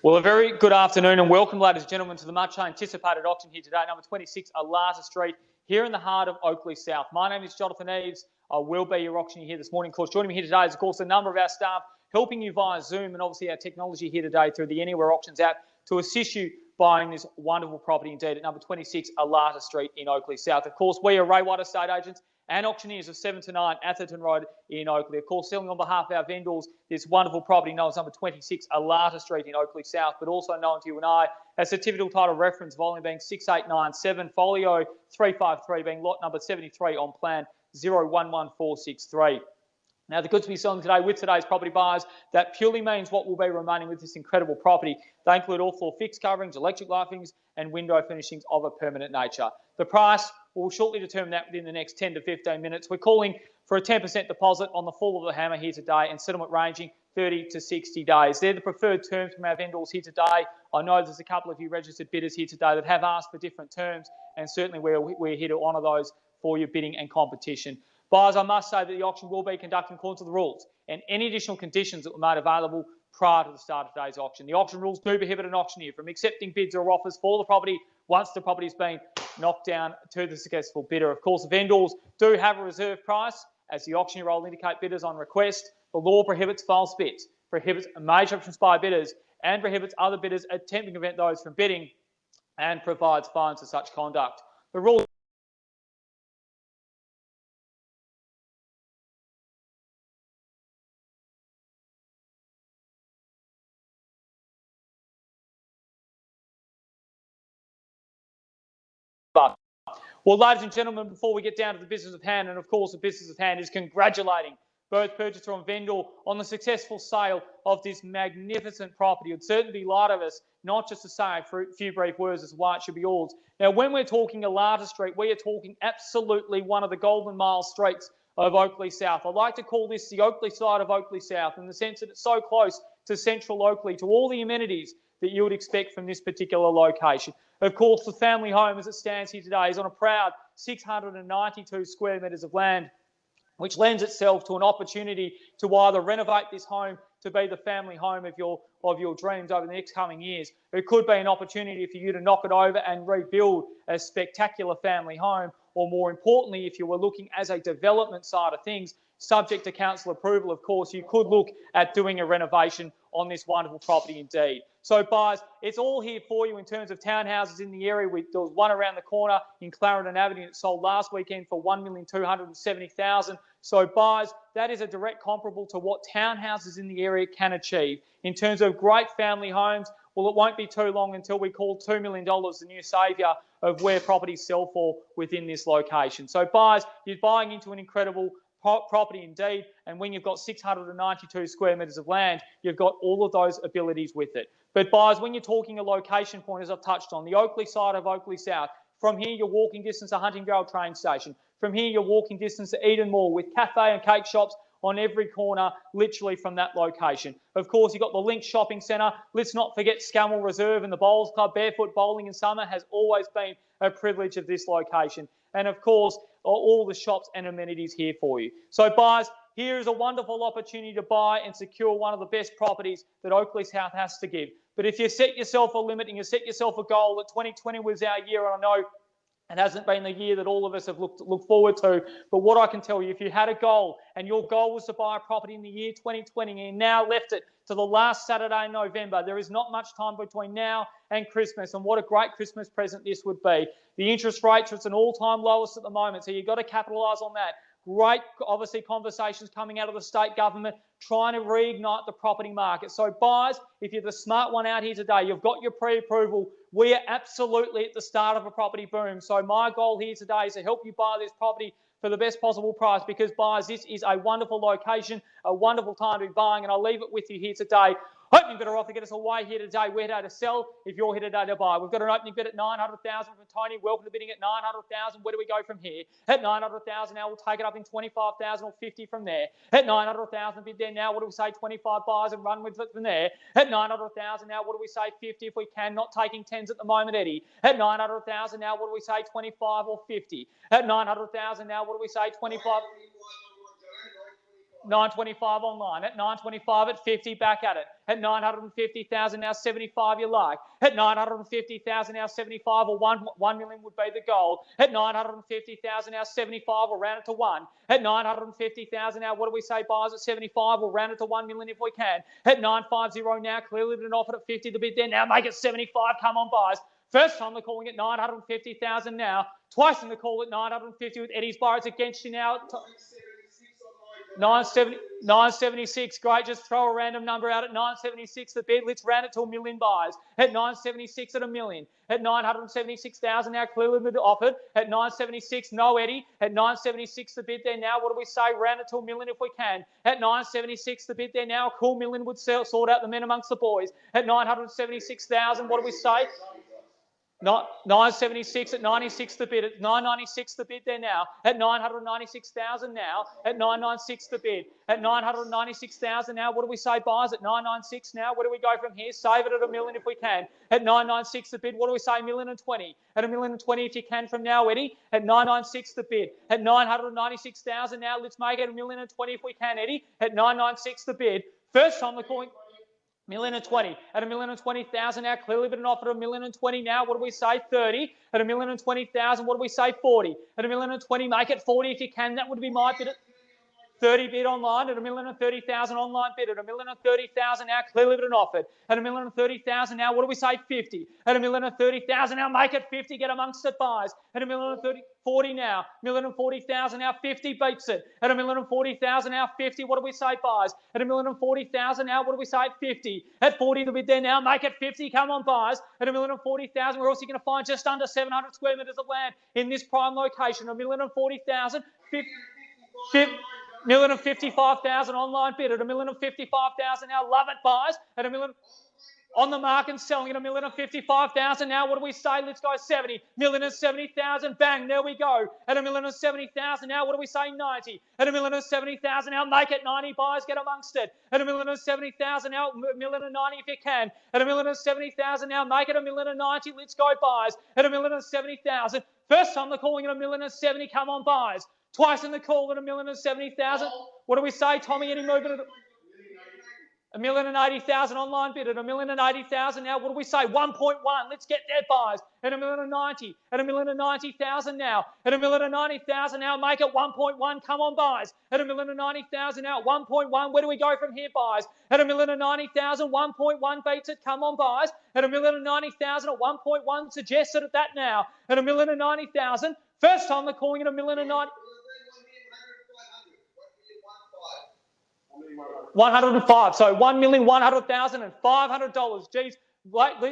Well, a very good afternoon and welcome, ladies and gentlemen, to the much anticipated auction here today, number 26, Elata Street, here in the heart of Oakleigh South. My name is Jonathan Eves. I will be your auctioneer here this morning. Of course, joining me here today is, of course, a number of our staff helping you via Zoom and obviously our technology here today through the Anywhere Auctions app to assist you buying this wonderful property indeed at number 26, Elata Street in Oakleigh South. Of course, we are Ray White Estate Agents and auctioneers of 7 to 9 Atherton Road in Oakleigh. Of course, selling on behalf of our vendors this wonderful property known as number 26 Elata Street in Oakleigh South, but also known to you and I as the typical title reference, volume being 6897, folio 353 being lot number 73 on plan 011463. Now, the goods we're selling today with today's property buyers, that purely means what will be remaining with this incredible property. They include all floor fixed coverings, electric light fittings, and window finishings of a permanent nature. The price will shortly determine that within the next 10 to 15 minutes. We're calling for a 10% deposit on the full of the hammer here today and settlement ranging 30 to 60 days. They're the preferred terms from our vendors here today. I know there's a couple of you registered bidders here today that have asked for different terms, and certainly we're here to honour those for your bidding and competition. Buyers, I must say that the auction will be conducted according to the rules and any additional conditions that were made available prior to the start of today's auction. The auction rules do prohibit an auctioneer from accepting bids or offers for the property once the property has been knocked down to the successful bidder. Of course, the vendors do have a reserve price, as the auctioneer will indicate bidders on request. The law prohibits false bids, prohibits major options by bidders, and prohibits other bidders attempting to prevent those from bidding, and provides fines for such conduct. The rules Well, ladies and gentlemen, before we get down to the business of hand, and of course the business of hand is congratulating both purchaser and vendor on the successful sale of this magnificent property. It would certainly be light of us not just to say a few brief words as to why it should be yours. Now, when we're talking Elata Street, we are talking absolutely one of the golden mile streets of Oakleigh South. I like to call this the Oakleigh side of Oakleigh South in the sense that it's so close to central Oakleigh, to all the amenities that you would expect from this particular location. Of course, the family home as it stands here today is on a proud 692 square metres of land, which lends itself to an opportunity to either renovate this home to be the family home of your dreams over the next coming years. It could be an opportunity for you to knock it over and rebuild a spectacular family home, or more importantly, if you were looking as a development side of things, subject to council approval, of course, you could look at doing a renovation on this wonderful property indeed. So, buyers, it's all here for you in terms of townhouses in the area. There was one around the corner in Clarendon Avenue that sold last weekend for $1,270,000. So, buyers, that is a direct comparable to what townhouses in the area can achieve. In terms of great family homes, well, it won't be too long until we call $2 million the new saviour of where properties sell for within this location. So, buyers, you're buying into an incredible property indeed, and when you've got 692 square metres of land, you've got all of those abilities with it. But buyers, when you're talking a location point, as I've touched on, the Oakleigh side of Oakleigh South, from here you're walking distance to Huntingdale train station. From here you're walking distance to Eden Mall with cafe and cake shops on every corner, literally from that location. Of course, you've got the Link Shopping Centre. Let's not forget Scammell Reserve and the Bowls Club. Barefoot bowling in summer has always been a privilege of this location. And of course, all the shops and amenities here for you. So buyers, here is a wonderful opportunity to buy and secure one of the best properties that Oakleigh South has to give. But if you set yourself a limit and you set yourself a goal that 2020 was our year, and I know it hasn't been the year that all of us have looked forward to, but what I can tell you, if you had a goal and your goal was to buy a property in the year 2020 and you now left it to the last Saturday in November, there is not much time between now and Christmas, and what a great Christmas present this would be. The interest rates are at an all-time lowest at the moment, so you've got to capitalise on that. Great, obviously, conversations coming out of the state government trying to reignite the property market. So buyers, if you're the smart one out here today, you've got your pre-approval. We are absolutely at the start of a property boom. So my goal here today is to help you buy this property for the best possible price, because buyers, this is a wonderful location, a wonderful time to be buying, and I'll leave it with you here today. Opening bidder offer to get us away here today. We're here to sell if you're here today to buy. We've got an opening bid at $900,000 from Tony. Welcome to bidding at $900,000. Where do we go from here? At $900,000 now, we'll take it up in $25,000 or $50 from there. At $900,000 bid there now, what do we say? 25 buyers and run with it from there. At $900,000 now, what do we say? 50 if we can. Not taking 10s at the moment, Eddie. At $900,000 now, what do we say? 25 or 50. At $900,000 now, what do we say? 25. 925 online. At 925 at 50, back at it. At 950,000 now 75 you like. At 950,000 now 75 or 1 million would be the goal. At 950,000 now 75 we'll round it to 1. At 950,000 now what do we say buyers at 75 we'll round it to 1 million if we can. At 950 now clearly been offered at 50 the bid there now make it 75 come on buyers. First time they're calling it 950,000 now. Twice in the call at 950 with Eddie's bar. It's against you now. 976, great. Just throw a random number out at 976 the bid. Let's round it to a million buys. At 976 at a million. At 976,000 now clearly been offered. At 976, no Eddie. At 976 the bid there now. What do we say? Round it to a million if we can. At 976 the bid there now. A cool million would sort out the men amongst the boys. At 976,000, what do we say? 976 at 96 the bid. At 996 the bid there now. At 996,000 now. At 996 the bid. At 996,000 now. What do we say buyers? At 996 now. Where do we go from here? Save it at a million if we can. At 996 the bid. What do we say? $1,020,000. At $1,020,000 if you can from now, Eddie. At 996 the bid. At 996,000 now. Let's make it $1,020,000 if we can, Eddie. At 996 the bid. First time they're calling. $1,020,000 at $1,020,000 now. Clearly been offered $1,020,000 now. What do we say? 30 at $1,020,000. What do we say? 40 at $1,020,000. Make it 40 if you can. That would be my bid. 30 bid online at $1,030,000 online bid at $1,030,000 now. Clearly been offered at $1,030,000 now. What do we say? 50 at $1,030,000 now. Make it 50. Get amongst the buys at $1,030,000. 40 now. $1,040,000 now. 50 beats it at $1,040,000 now. 50. What do we say, buys? At $1,040,000 now. What do we say? 50. At 40 the bid there now. Make it 50. Come on, buys at $1,040,000. We're also going to find just under 700 square metres of land in this prime location. $1,040,000. 1,055,000 online bid at $1,055,000 now. Love it, buys at $1 million. On the market selling at $1,055,000 now. What do we say? Let's go 70. $1,070,000. Bang, there we go. At $1,070,000 now. What do we say? 90. At $1,070,000 now. Make it 90 buys. Get amongst it. At $1,070,000 now. $1,090,000 if you can. At $1,070,000 now. Make it $1,090,000. Let's go buys. At $1,070,000. First time they're calling it $1,070,000. Come on buys. Twice in the call at $1,070,000. What do we say, Tommy? Any movement at $1,080,000 online bid at $1,080,000 now. What do we say? 1.1. Let's get there, buys at $1,090,000. At $1,090,000 now. At $1,090,000 now. Make it 1.1. Come on, buys at $1,090,000 now. 1.1. Where do we go from here, buys? At $1,090,000. 1.1 beats it. Come on, buys at $1,090,000 at 1.1. Suggested at that now. At $1,090,000. First time they're calling it $1,090,000. 105. So $1,100,000 and $500. Geez,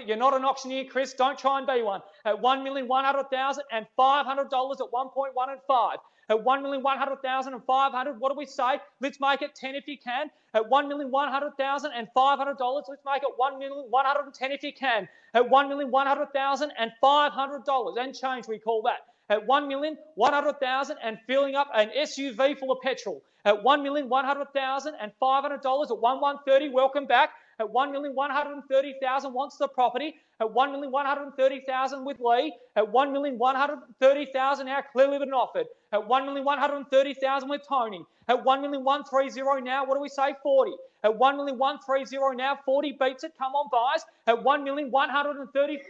you're not an auctioneer, Chris. Don't try and be one. At $1,100,000 and $500 at 1.1 and 5. At $1,100,000 and $500. What do we say? Let's make it 10 if you can. At $1,100,000 and $500. Let's make it $1,110 if you can. At $1,100,000 and $500 and change. We call that. At $1,100,000 and filling up an SUV full of petrol. At $1,100,000 and $500 at 1,130. Welcome back. At $1,130,000 wants the property. At $1,130,000 with Lee. At $1,130,000 now clearly been offered. At $1,130,000 with Tony. At $1,130,000 now. What do we say? 40. At $1,130,000 now. 40 beats it. Come on, buys. At $1,130,000.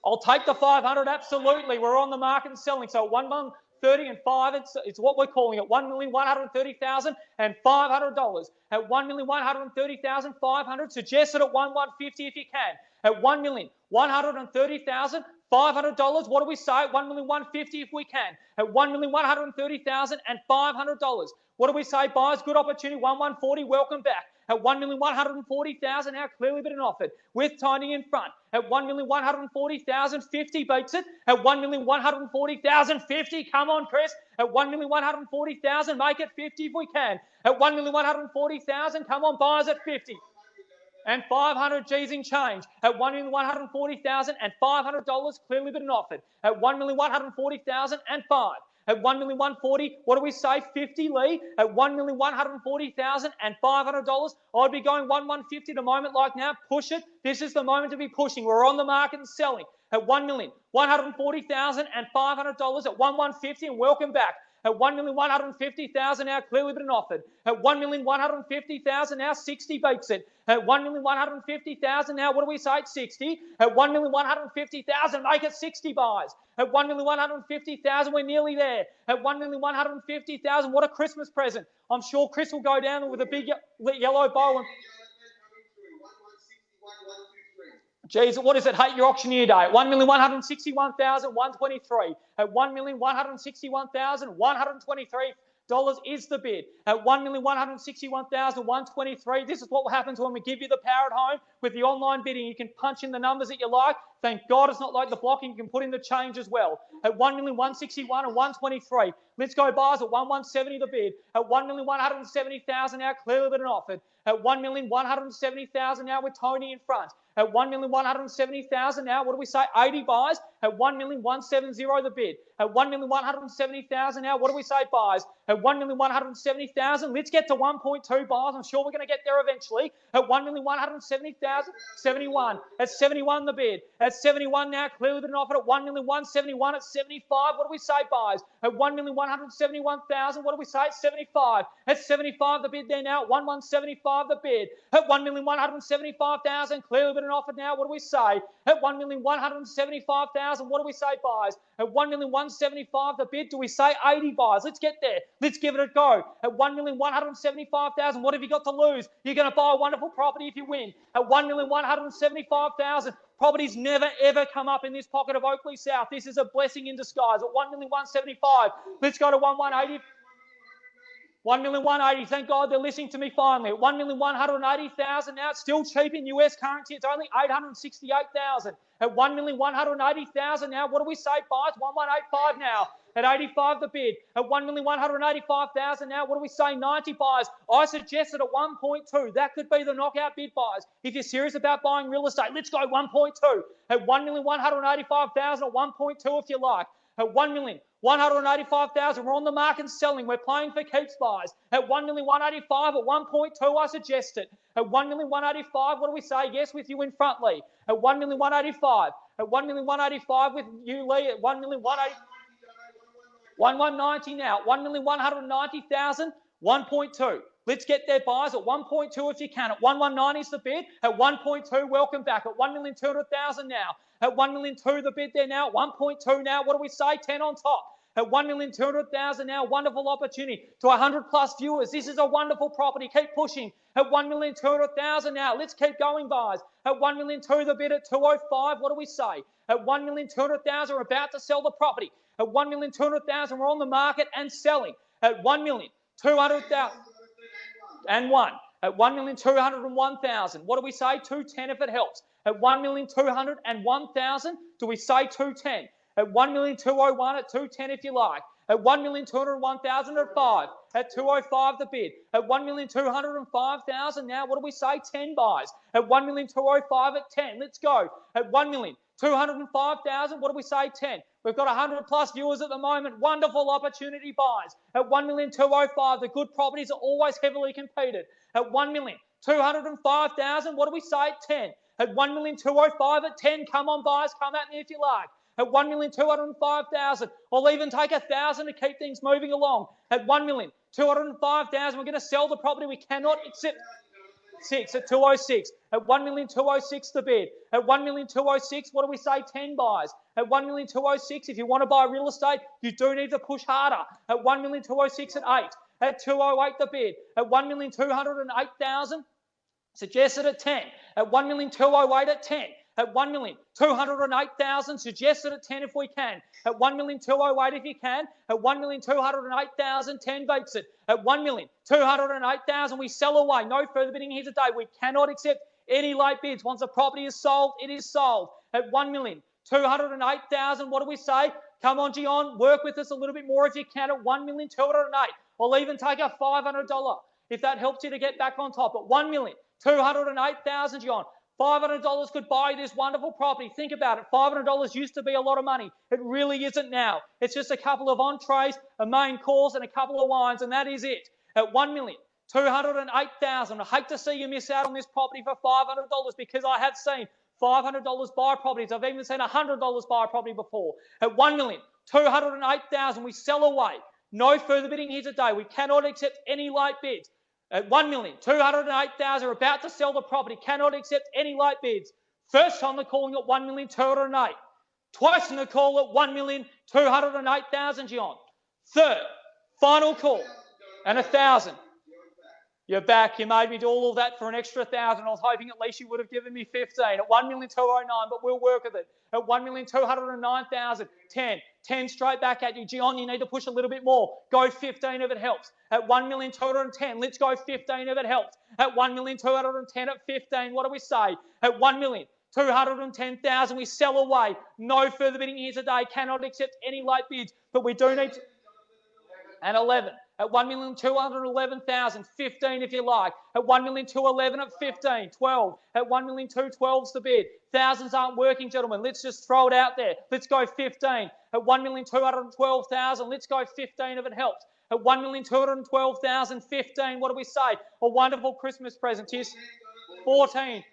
I'll take the 500. Absolutely. We're on the market and selling. So 1,130 and 5. It's what we're calling it. $1,130,000 and $500. At $1,130,500. Suggested at $1,150 if you can. At $1,130,500. What do we say? At $1,150 if we can. At $1,130,000 and $500. What do we say, buyers? Good opportunity. 1,140. Welcome back. At $1,140,000 now clearly been offered with Tony in front. At $1,140,000, 50 beats it. At $1,140,000, 50. Come on, Chris. At $1,140,000, make it 50 if we can. At $1,140,000, come on, buyers at 50. And 500 G's in change. At $1,140,000 and $500 clearly been offered. At $1,140,000 and 5. At $1,140,000, what do we say? 50, Lee. At $1,140,000 and $500, I'd be going $1,150 at a moment like now. Push it. This is the moment to be pushing. We're on the market and selling. At $1,140,000 and $500 at $1,150 and welcome back. At 1,150,000 now, clearly been offered. At 1,150,000 now, 60 beats it. At 1,150,000 now, what do we say at 60? At 1,150,000, make it 60 buys. At 1,150,000, we're nearly there. At 1,150,000, what a Christmas present. I'm sure Chris will go down with a big yellow bow. And geez, what is it? Hate your auctioneer day. At 1,161,123. At 1,161,123 dollars is the bid. At 1,161,123. This is what happens when we give you the power at home with the online bidding. You can punch in the numbers that you like. Thank God it's not like the blocking. You can put in the change as well. At 1,161,123. Let's go buyers at 1,170 the bid. At 1,170,000 now, clearly been offered. At 1,170,000 now with Tony in front. At 1,170,000 now, what do we say? 80 buys. At 1,170 the bid. At 1,170,000 now, what do we say? Buys. At 1,170,000, let's get to 1.2 buys. I'm sure we're going to get there eventually. At 1,170,000, 71. At 71 the bid. At 71 now, clearly been offered. At 1,171 at 75. What do we say? Buys. At 1,171,000, what do we say? At 75. At 75 the bid there now. At 1,175 the bid. At 1,175,000, clearly been offered now. What do we say? At 1,175,000, what do we say? Buys. At 1,175 the bid. Do we say 80 buys? Let's get there. Let's give it a go. At 1,175,000, what have you got to lose? You're going to buy a wonderful property if you win. At 1,175,000, properties never ever come up in this pocket of Oakleigh South. This is a blessing in disguise. At 1,175,000, let's go to 1,180. 1,180,000. Thank God they're listening to me finally. At 1,180,000 now, it's still cheap in US currency. It's only 868,000. At 1,180,000 now, what do we say? Buys 1,185 now. At 85 the bid. At 1,185,000 now, what do we say? 90 buys. I suggested at 1.2. That could be the knockout bid buys. If you're serious about buying real estate, let's go 1.2. At 1,185,000 at 1.2 if you like. At 1,185,000, we're on the market and selling. We're playing for keeps buys. At 1,185,000 at 1.2, I suggested. At 1,185,000, what do we say? Yes, with you in front, Lee. At 1,185,000. At 1,185,000 with you, Lee. At 1,180,000. 1,190 now. 1,190,000, 1.2. Let's get their buys at 1.2 if you can. At 1,190 is the bid. At 1.2, welcome back. At 1,200,000 now. At 1,200,000 the bid there now. 1.2 now. What do we say? 10 on top. At 1,200,000 now. Wonderful opportunity to 100 plus viewers. This is a wonderful property. Keep pushing. At 1,200,000 now. Let's keep going, guys. At 1,200,000 the bid at 205. What do we say? At 1,200,000, we're about to sell the property. At 1,200,000, we're on the market and selling. At 1,200,000 and one. At 1,201,000. What do we say? 210 if it helps. At 1,201,000, do we say 210? At 1,201 at 210 if you like. At 1,201,000 at 5. At 205 the bid. At 1,205,000 now, what do we say? 10 buys. At 1,205 at 10. Let's go. At 1,205,000, what do we say? 10. We've got 100 plus viewers at the moment. Wonderful opportunity buys. At 1,205,000, the good properties are always heavily competed. At 1,205,000, what do we say? 10. At 1,205,000 at 10, come on buyers, come at me if you like. At 1,205,000, I'll even take 1,000 to keep things moving along. At 1,205,000, we're going to sell the property. We cannot accept 6 at 206. At 1,206 the bid. At 1,206, what do we say? 10 buys. At 1,206, if you want to buy real estate, you do need to push harder. At 1,206 at 8. At 208 the bid. At 1,208,000, suggested at 10. At 1,208 at 10. At 1,208,000, suggested at 10 if we can. At 1,208 if you can. At 1,208,000, 10 beats it. At 1,208,000, we sell away. No further bidding here today. We cannot accept any late bids. Once a property is sold, it is sold. At 1,208,000, what do we say? Come on, Gian, work with us a little bit more if you can. At 1,208,000, I'll even take a $500 if that helps you to get back on top. At 1,208,000, Gian. $500 could buy this wonderful property. Think about it. $500 used to be a lot of money. It really isn't now. It's just a couple of entrees, a main course, and a couple of wines, and that is it. At 1,208,000. I hate to see you miss out on this property for $500 because I have seen $500 buy properties. I've even seen $100 buy a property before. At 1,208,000, we sell away. No further bidding here today. We cannot accept any late bids. At 1,208,000, we're about to sell the property. Cannot accept any late bids. First time they're calling at 1,208,000. Twice in the call at 1,208,000, John. Third, final call, and 1,000. You're back. You made me do all of that for an extra 1,000. I was hoping at least you would have given me 15 at 1,209,000, but we'll work with it. At 1,209,000, 10. 10 straight back at you. Gion, you need to push a little bit more. Go 15 if it helps. At 1,210,000, let's go 15 if it helps. At 1,210,000 at 15, what do we say? At 1,210,000, we sell away. No further bidding here today. Cannot accept any late bids, but we do need to... And 11. At 1,211,000, 15 if you like. At 1,211,000 at 15, 12. At 1,212,000's the bid. Thousands aren't working, gentlemen. Let's just throw it out there. Let's go 15. At 1,212,000, let's go 15 if it helps. At 1,212,000, 15, what do we say? A wonderful Christmas present. Yes. 14.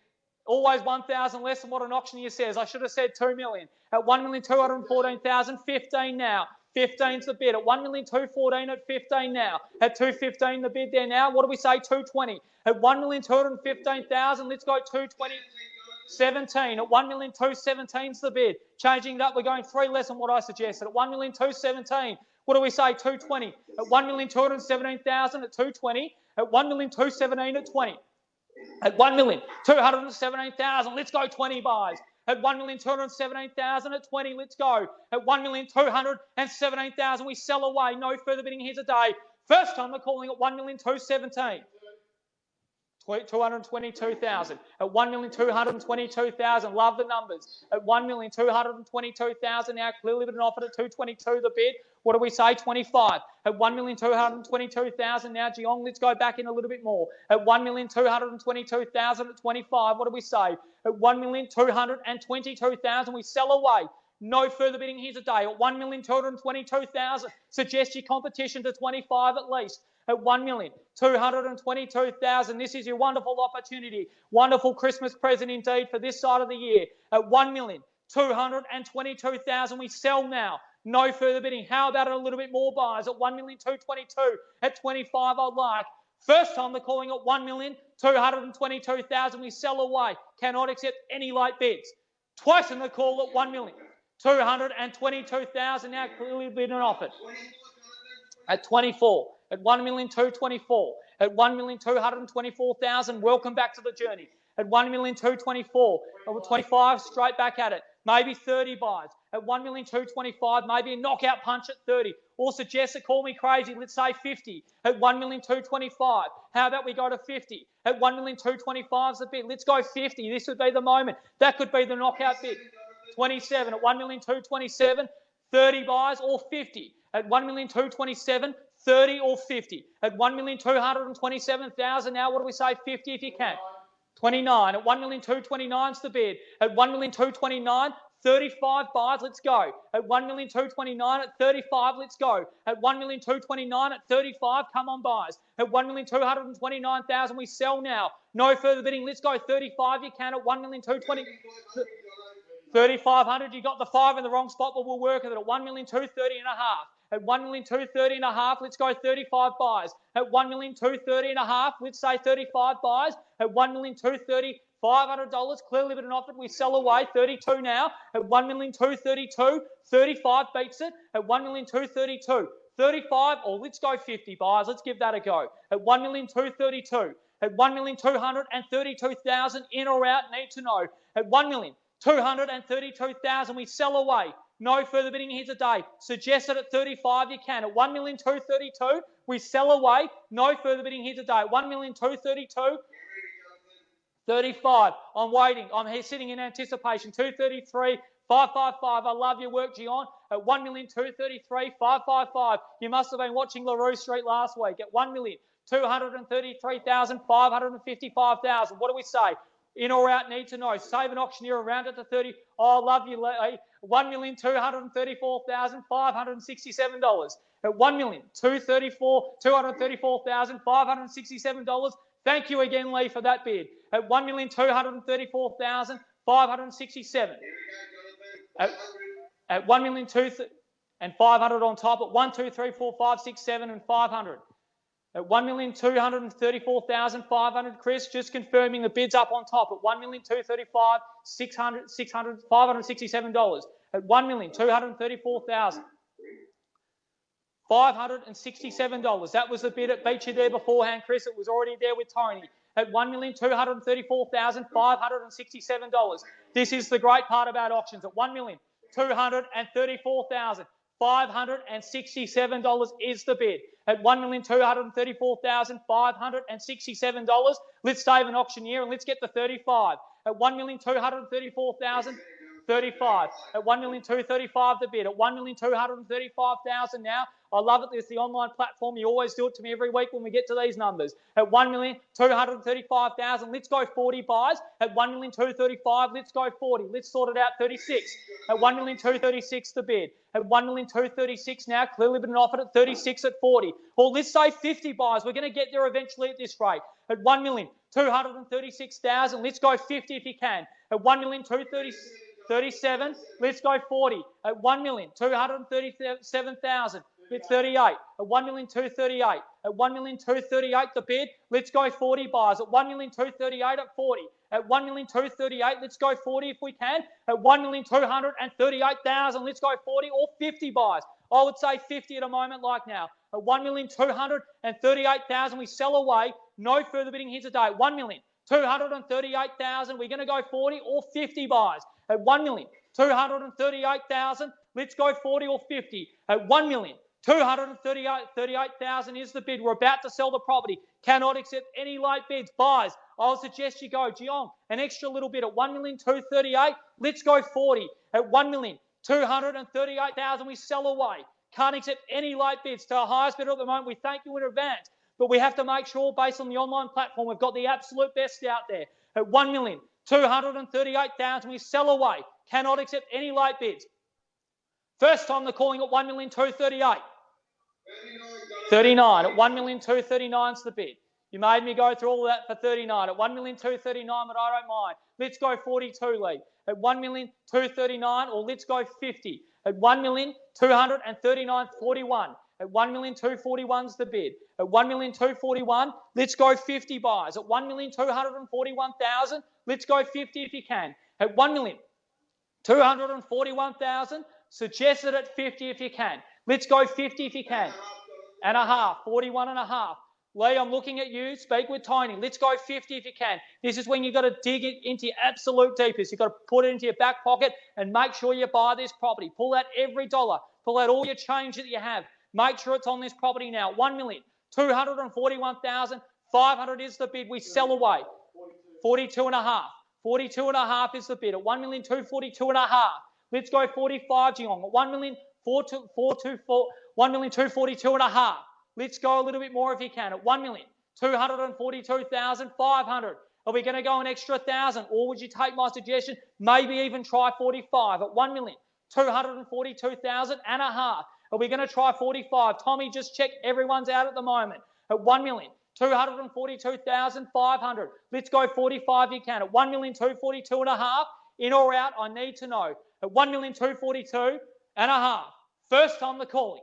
Always 1,000 less than what an auctioneer says. I should have said 2 million. At 1,214,000, 15 now. 15's the bid. At 1,214,000 at 15 now. At 215 the bid there now. What do we say? 220. At 1,215,000, let's go 220. 17. At 1,217's the bid. Changing it up, we're going 3 less than what I suggested. At 1,217, what do we say? 220. At 1,217,000 at 220. At 1,217 at 20. At 1,217,000, let's go 20 buys. At 1,217,000 at 20, let's go. At 1,217,000, we sell away. No further bidding here today. First time we're calling at 1,217,000. 222,000. At 1,222,000, love the numbers. At 1,222,000, now clearly been offered at 222 the bid. What do we say? 25. At 1,222,000, now Geelong, let's go back in a little bit more. At 1,222,000 at 25, what do we say? At 1,222,000, we sell away. No further bidding here today. At 1,222,000, suggest your competition to 25 at least. At 1,222,000, this is your wonderful opportunity. Wonderful Christmas present indeed for this side of the year. At 1,222,000, we sell now. No further bidding. How about a little bit more buys? At 1,222,000 at 25, I'd like. First time they're calling at 1,222,000, we sell away. Cannot accept any late bids. Twice in the call at 1,222,000, now clearly bid and offered. At 24. At 1,224,000. At 1,224,000, welcome back to the journey. At 1,224,000, 25, straight back at it. Maybe 30 buys. At 1,225,000, maybe a knockout punch at 30. Or suggest it, call me crazy, let's say 50. At 1,225,000. How about we go to 50? At 1,225,000's a bid. Let's go 50. This would be the moment. That could be the knockout bid. 27. At 1,227,000, 30 buys or 50. At 1,227,000, 30 or 50. At 1,227,000, now what do we say? 50 if you can. 29. At 1,229,000's the bid. At 1,229,000, 35 buys, let's go. At 1,229,000 at 35, let's go. At 1,229,000 at 35, come on buys. At 1,229,000, we sell now. No further bidding, let's go 35 you can. At 1,220,000. 3,500, you got the 5 in the wrong spot, but we'll work with it. At 1,230,500. At 1,230,500, let's go 35 buys. At 1,230,500, let's say 35 buys. At 1,230,000, $500, clearly been offered. We sell away 32 now. At 1,232,000, 35 beats it. At 1,232,000, 35, or let's go 50 buys. Let's give that a go. At 1,232,000. At 1,232,000, in or out, need to know. At 1,232,000, we sell away. No further bidding here today. Suggested at 35 you can. At 1,232,000, we sell away. No further bidding here today. 1,232,000, 35. I'm waiting. I'm here sitting in anticipation. 233,555. I love your work, Gion. At 1,233,555. You must have been watching LaRue Street last week. At 1,233,555,000. What do we say? In or out, need to know. Save an auctioneer around it to 30. Oh, love you, Lee. $1,234,567. At $1,234,567. Thank you again, Lee, for that bid. At $1,234,567. At $1,234,000. and 500 on top at 1, 2, 3, 4, 5, 6, 7 and 500. At 1,234,500, Chris, just confirming the bid's up on top at 1,235,600, $567. At 1,234,567. That was the bid. It beat you there beforehand, Chris. It was already there with Tony. At $1,234,567. This is the great part about auctions. At $1,234,567 is the bid. At $1,234,567, let's save an auctioneer and let's get the 35. At $1,234,035. At $1,235,000 the bid. At $1,235,000 now. I love it. It's the online platform. You always do it to me every week when we get to these numbers. At $1,235,000, let's go 40 buys. At $1,235,000, let's go 40. Let's sort it out, 36. At $1,236,000 the bid. At $1,236,000 now, clearly been offered at 36 at 40. Well, let's say 50 buys. We're going to get there eventually at this rate. At $1,236,000, let's go 50 if you can. At $1,237,000, let's go 40. At $1,237,000, bid 38. At $1,238,000. At $1,238,000 the bid, let's go 40 buys. At $1,238,000 at 40. At $1,238,000, let's go 40 if we can. At $1,238,000, let's go 40 or 50 buys. I would say 50 at a moment like now. At $1,238,000, we sell away. No further bidding here today. At $1,238,000, we're going to go 40 or 50 buys. At $1,238,000, let's go 40 or 50. At $1,238,000 is the bid. We're about to sell the property. Cannot accept any late bids. Buys, I'll suggest you go. Geelong, an extra little bit at $1,238,000. Let's go 40. At $1,238,000, we sell away. Can't accept any late bids. To our highest bidder at the moment, we thank you in advance. But we have to make sure, based on the online platform, we've got the absolute best out there. At $1,238,000, we sell away. Cannot accept any late bids. First time they're calling at $1,238,000. 39. At $1,239,000 is the bid. You made me go through all of that for 39. At $1,239,000, but I don't mind. Let's go 42, Lee. At $1,239,000, or let's go 50. At $1,239,041. At $1,241,000 is the bid. At $1,241,000, let's go 50 buys. At $1,241,000, let's go 50 if you can. At $1,241,000, suggest it at 50 if you can. Let's go 50 if you can. And a half, 41 and a half. Lee, I'm looking at you. Speak with Tony. Let's go 50 if you can. This is when you've got to dig it into your absolute deepest. You've got to put it into your back pocket and make sure you buy this property. Pull out every dollar. Pull out all your change that you have. Make sure it's on this property now. $1,241,500 is the bid. We sell away. 42 and a half. 42 and a half is the bid. At $1,242,000 and a half. Let's go 45, Geelong. At $1,242,000 and a half. Let's go a little bit more if you can. At $1,242,500. Are we going to go an extra 1,000? Or would you take my suggestion? Maybe even try 45. At $1,242,000 and a half. Are we going to try 45? Tommy, just check. Everyone's out at the moment. At $1,242,500. Let's go 45 if you can. At $1,242,000 and a half. In or out, I need to know. At $1,242,000 and a half. First time the calling.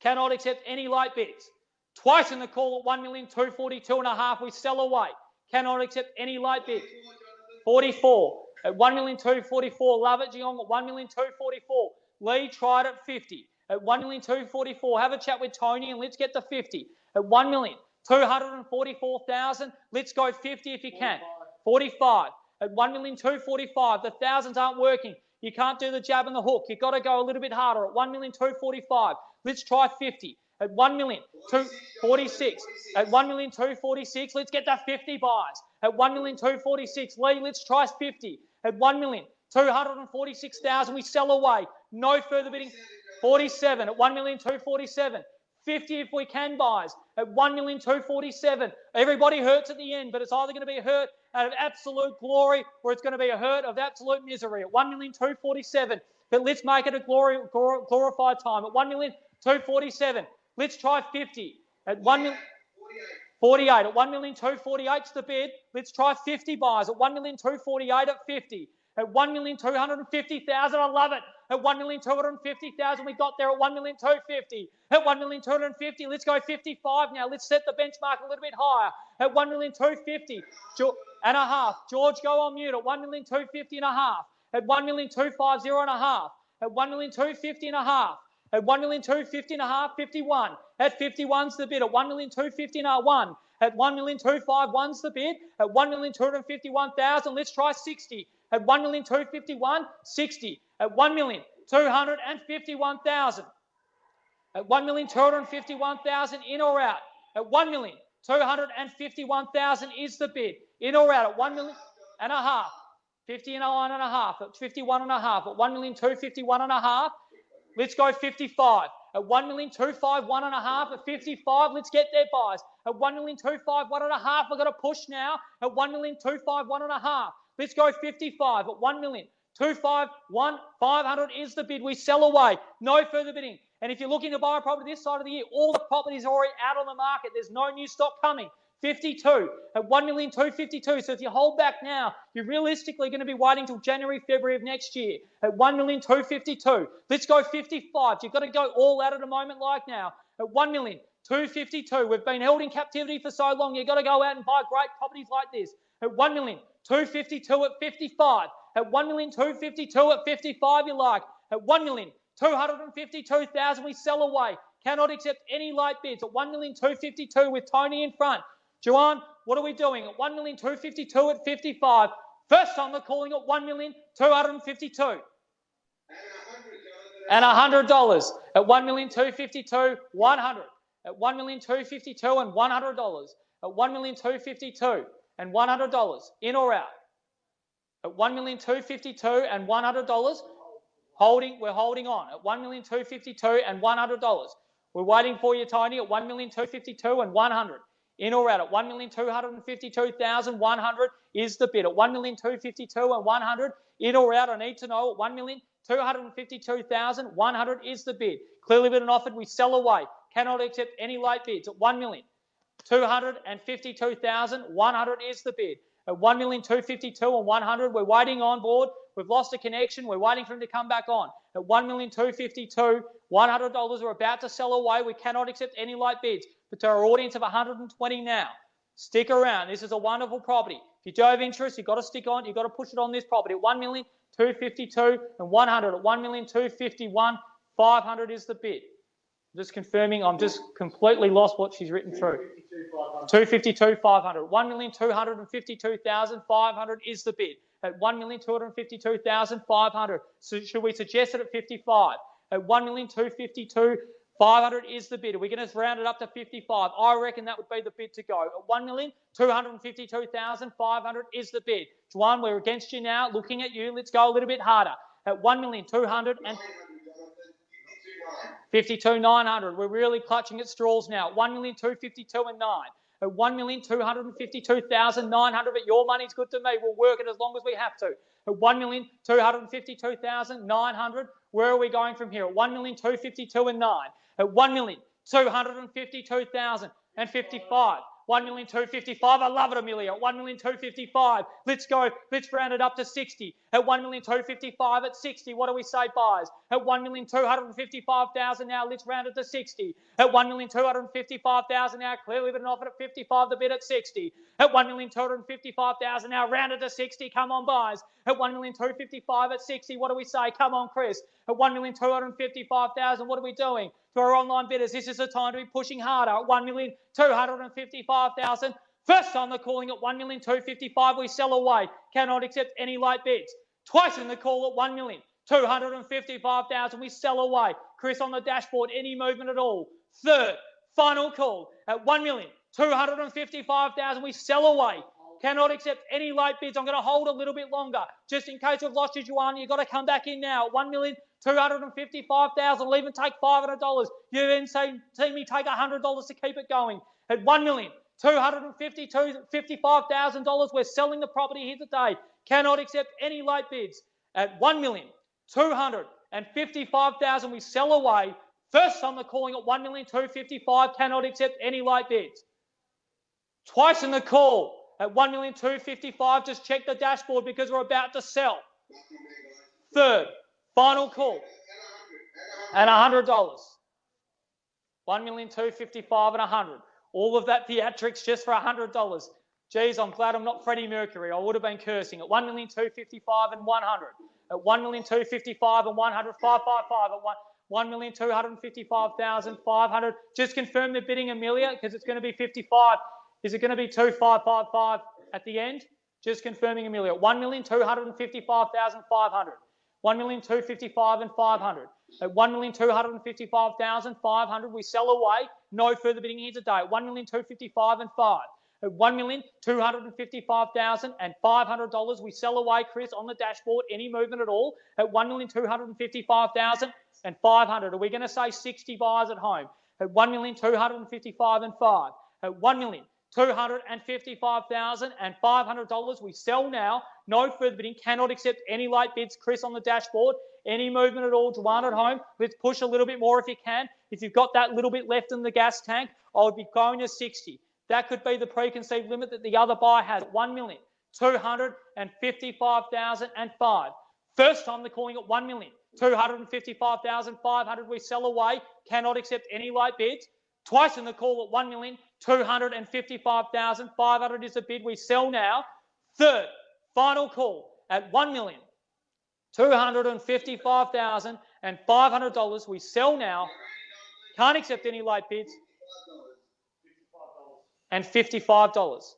Cannot accept any late bids. Twice in the call at $1,242,000 and a half. We sell away. Cannot accept any late bids. 44. At $1,244,000. Love it, Geelong. At $1,244,000. Lee tried at 50. At $1,244,000. Have a chat with Tony and let's get to 50. At $1,244,000. Let's go 50 if you can. 45. At $1,245,000. The thousands aren't working. You can't do the jab and the hook. You've got to go a little bit harder. At $1,245,000. Let's try 50. At $1,246,000. At $1,246,000. Let's get that 50 buys. At $1,246,000. Lee, let's try 50. At $1,246,000. We sell away. No further bidding. 47. At $1,247,000. 50 if we can buys. At $1,247,000. Everybody hurts at the end, but it's either going to be a hurt out of absolute glory or it's going to be a hurt of absolute misery. At $1,247,000. But let's make it a glorified time. At $1,247,000. Let's try 50. At $1,48,000. At $1,248,000 is the bid. Let's try 50 buys. At $1,248,000 at 50. At 1,250,000, I love it. At 1,250,000, we got there at 1,250,000. At 1,250,000, let's go 55 now. Let's set the benchmark a little bit higher. At 1,250,000 and a half. George, go on mute. At 1,250,000 and a half. At 1,250,000 and a half. At 1,250,000 and a half. At 1,250,000 and a half, 51. At 51's the bid. At 1,250,000 and a one. At 1,251's the bid. At 1,251,000, let's try 60. At 1,251,000, 60. At 1,251,000. At 1,251,000, in or out. At 1,251,000 is the bid. In or out at 1 million and a half. 51 and a half. At 51 and a half. At 1,251 and a half. Let's go 55. At 1,251 and a half. At 55, let's get there, buys. At 1,251 and a half, we've got to push now. At 1,251 and a half. Let's go 55. At 1,251,500 is the bid. We sell away. No further bidding. And if you're looking to buy a property this side of the year, all the properties are already out on the market. There's no new stock coming. 52 at 1,252,000. So if you hold back now, you're realistically going to be waiting till January, February of next year at 1,252,000. Let's go 55. You've got to go all out at a moment like now at 1,252,000. We've been held in captivity for so long. You've got to go out and buy great properties like this at 1,252,000 at 55. At 1,252,000 at 55, you like. At 1,252,000, we sell away. Cannot accept any light bids at 1,252,000 with Tony in front. Joanne, what are we doing? At 1,252,000 at 55. First time we're calling at 1,252,000. And $100. At 1,252,000, 100. At 1,252,000 and $100. At 1,252,000 and $100. In or out? At 1,252,000 and $100. We're holding on at 1,252,000 and $100. We're waiting for you, Tony, at 1,252,000 and 100. In or out at 1,252,100 is the bid. At 1,252,000 and 100. In or out, I need to know at 1,252,100 is the bid. Clearly bid and offered, we sell away. Cannot accept any late bids. At 1,252,100 is the bid. At 1,252,000 and 100, we're waiting on board. We've lost a connection. We're waiting for him to come back on. At 1,252,000, $100, we're about to sell away. We cannot accept any light bids. But to our audience of 120 now, stick around. This is a wonderful property. If you do have interest, you've got to stick on. You've got to push it on this property. At 1,252,000 and 100. At 1,251,500 is the bid. I'm just confirming. I'm just completely lost what she's written through. 252,500. 1,252,500 is the bid. At 1,252,500. So should we suggest it at 55? At 1,252,500 is the bid. Are we going to round it up to 55? I reckon that would be the bid to go. At 1,252,500 is the bid. Juan, we're against you now. Looking at you. Let's go a little bit harder. At 1,252,900. We're really clutching at straws now. 1,252,000 and 9. At 1,252,900, but your money's good to me. We'll work it as long as we have to. At 1,252,900, where are we going from here? At 1,252,000 and 9. At 1,252,000 and 55. 1,255,000. I love it, Amelia. At 1,255,000. Let's go. Let's round it up to 60. At 1,255,000 at 60. What do we say, buys? At 1,255,000 now. Let's round it to 60. At 1,255,000 now. Clearly been offered at 55. The bid at 60. At 1,255,000 now. Round it to 60. Come on, buys. At 1,255,000 at 60. What do we say? Come on, Chris. At 1,255,000. What are we doing? To our online bidders, this is the time to be pushing harder. At 1,255,000. First time they're calling at 1,255,000. We sell away. Cannot accept any late bids. Twice in the call at 1,255,000. We sell away. Chris on the dashboard. Any movement at all? Third, final call at 1,255,000. We sell away. Cannot accept any late bids. I'm going to hold a little bit longer. Just in case we've lost you, Juan, you've got to come back in now. 1,255,000. We'll even take $500. You then see me take $100 to keep it going. At $1,255,000, we're selling the property here today. Cannot accept any late bids. At $1,255,000, we sell away. First time they're calling at 1,255,000. Cannot accept any late bids. Twice in the call at 1,255,000. Just check the dashboard because we're about to sell. Third, final call at $100. 1,255,000 and 100. All of that theatrics just for $100. Geez, I'm glad I'm not Freddie Mercury. I would have been cursing. At 1,255,000 and 100. At 1,255,000 and 100. 555 at 1,255,500. Just confirm the bidding, Amelia, because it's going to be 55. Is it going to be 2555 at the end? Just confirming, Amelia. 1,255,500. 1,255,000 and 500. At 1,255,500, we sell away. No further bidding here today. At 1,255,000 and 5. At $1,255,000 and $500, we sell away, Chris, on the dashboard. Any movement at all? At 1,255,000 and 500. Are we going to say 60 buyers at home? At 1,255,000 and 5. At 1,255,000 and $500, we sell now. No further bidding. Cannot accept any late bids, Chris, on the dashboard. Any movement at all, Juan at home. Let's push a little bit more if you can. If you've got that little bit left in the gas tank, I would be going to 60. That could be the preconceived limit that the other buyer has. 1,255,000 and 5. First time they're calling it 1,255,500. We sell away. Cannot accept any late bids. Twice in the call at 1,255,500 is the bid. We sell now. Third, final call at $1,255,000 and $500. We sell now. Can't accept any late bids. And $55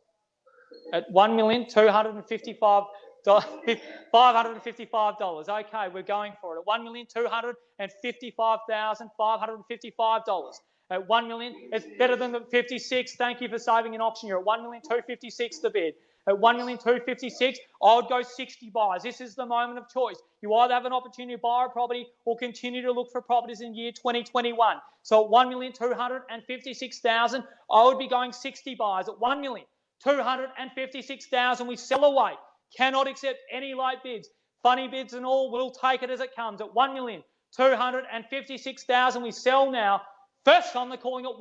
at $1,255,555. Okay, we're going for it. At $1,255,555. At 1 million, it's better than the 56. Thank you for saving an auction. You're at 1,256 the bid. At 1,256, I would go 60 buys. This is the moment of choice. You either have an opportunity to buy a property or continue to look for properties in year 2021. So at 1,256,000, I would be going 60 buys. At 1,256,000, we sell away. Cannot accept any late bids. Funny bids and all, we'll take it as it comes. At 1,256,000, we sell now. First time they're calling it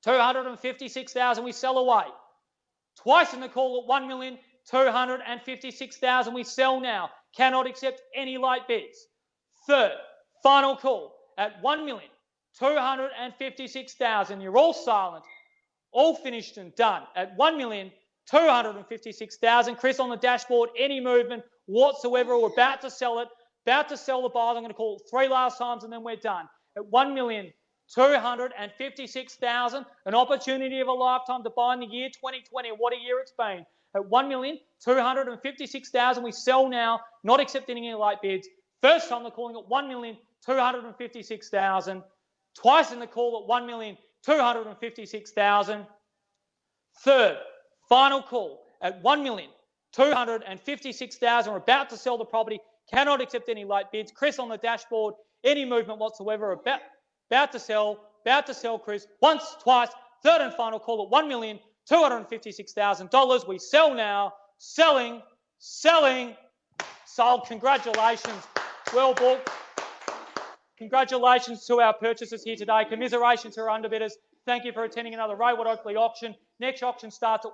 1,256,000, we sell away. Twice in the call at 1,256,000, we sell now. Cannot accept any late bids. Third, final call at 1,256,000. You're all silent, all finished and done. At 1,256,000. Chris on the dashboard, any movement whatsoever. We're about to sell it, about to sell the buyers. I'm going to call it 3 last times and then we're done. At 1,256,000, an opportunity of a lifetime to buy in the year 2020. What a year it's been. At 1,256,000, we sell now, not accepting any late bids. First time they're calling it 1,256,000. Twice in the call at 1,256,000. Third, final call at 1,256,000. We're about to sell the property. Cannot accept any late bids. Chris on the dashboard, any movement whatsoever. About to sell, Chris. Once, twice, third and final call at $1,256,000. We sell now. Selling. Sold. Congratulations. Well booked. Congratulations to our purchasers here today. Commiserations to our underbidders. Thank you for attending another Rayward Oakleigh auction. Next auction starts at